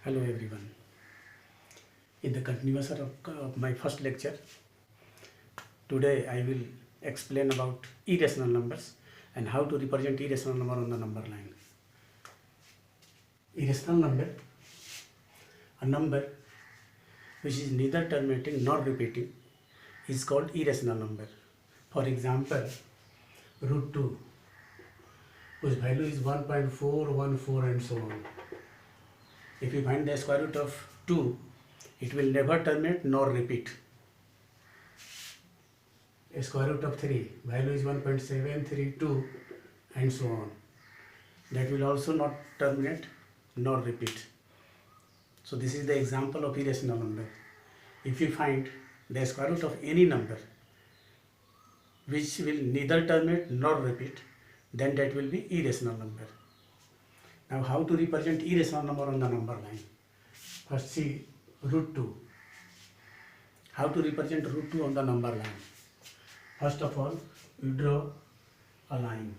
Hello everyone. In the continuation of my first lecture, today I will explain about irrational numbers and how to represent irrational number on the number line. Irrational number, a number which is neither terminating nor repeating, is called irrational number. For example, root 2, whose value is 1.414 and so on. If we find the square root of 2, it will never terminate nor repeat. A square root of 3, value is 1.732 and so on. That will also not terminate nor repeat. So this is the example of irrational number. If you find the square root of any number which will neither terminate nor repeat, then that will be irrational number. Now how to represent irrational number on the number line? First see root 2. How to represent root 2 on the number line? First of all, you draw a line.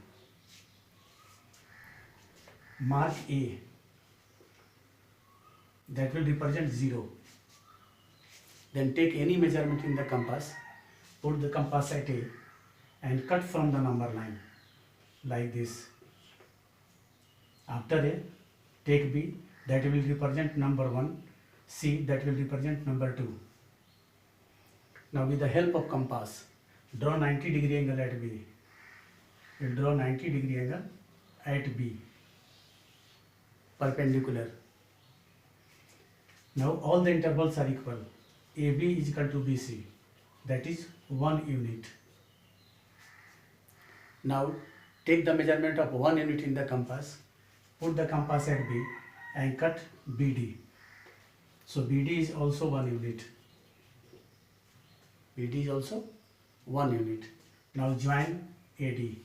Mark A. That will represent 0. Then take any measurement in the compass, put the compass at A and cut from the number line like this. After A, take B, that will represent number 1, C, that will represent number 2. Now with the help of compass, draw 90-degree angle at B. You draw 90-degree angle at B, perpendicular. Now all the intervals are equal. AB is equal to BC, that is 1 unit. Now take the measurement of 1 unit in the compass, put the compass at B and cut BD. So BD is also 1 unit. BD is also 1 unit. Now join AD.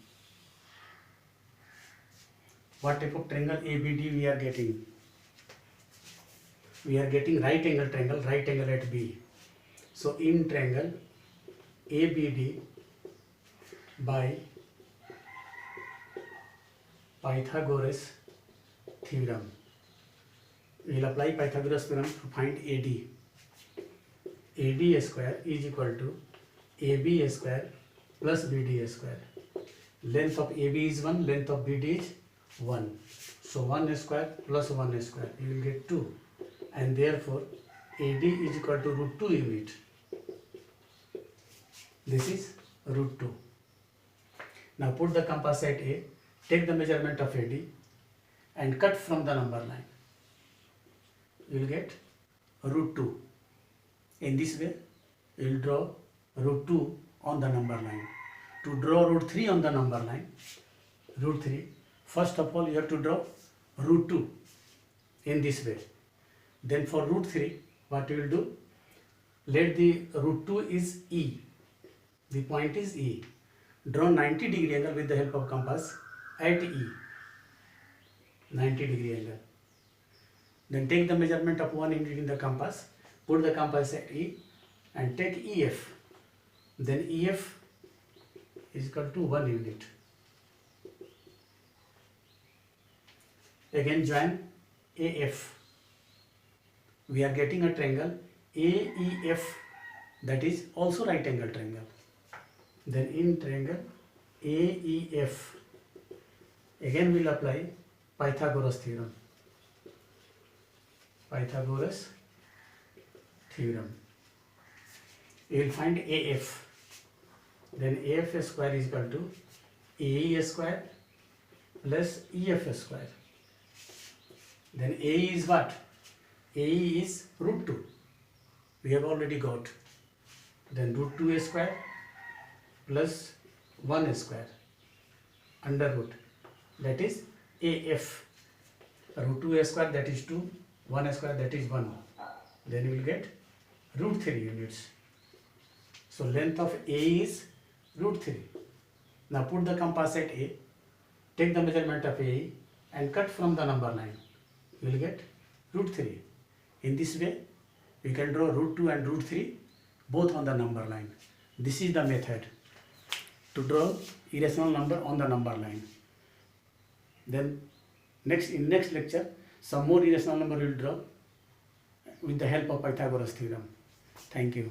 What type of triangle ABD we are getting? We are getting right angle at B. So in triangle ABD by Pythagoras theorem, we will apply Pythagoras theorem to find AD. AD square is equal to AB square plus BD square. Length of AB is 1, length of BD is 1. So 1 square plus 1 square, you will get 2. And therefore AD is equal to root 2 unit. This is root 2. Now put the compass at A, take the measurement of AD and cut from the number line. You will get root 2. In this way, you will draw root 2 on the number line. To draw root 3 on the number line, root 3, first of all you have to draw root 2 in this way. Then for root 3, what you will do? Let the root 2 is E. The point is E. Draw 90-degree angle with the help of compass at E. 90-degree angle. Then take the measurement of 1 unit in the compass, put the compass at E and take EF. Then EF is equal to 1 unit. Again join AF. We are getting a triangle AEF, that is also right angle triangle. Then in triangle AEF, again we will apply Pythagoras theorem. Pythagoras theorem. You will find AF. Then AF square is equal to AE square plus EF square. Then AE is what? AE is root 2. We have already got. Then root 2 square plus 1 square under root, that is AF. Root 2 square, that is 2, 1 square, that is 1. Then you will get root 3 units. So length of A is root 3. Now put the compass at A, take the measurement of AE and cut from the number line. You will get root 3. In this way, we can draw root 2 and root 3 both on the number line. This is the method to draw irrational number on the number line. Then in next lecture, some more irrational number we will draw with the help of Pythagoras theorem. Thank you.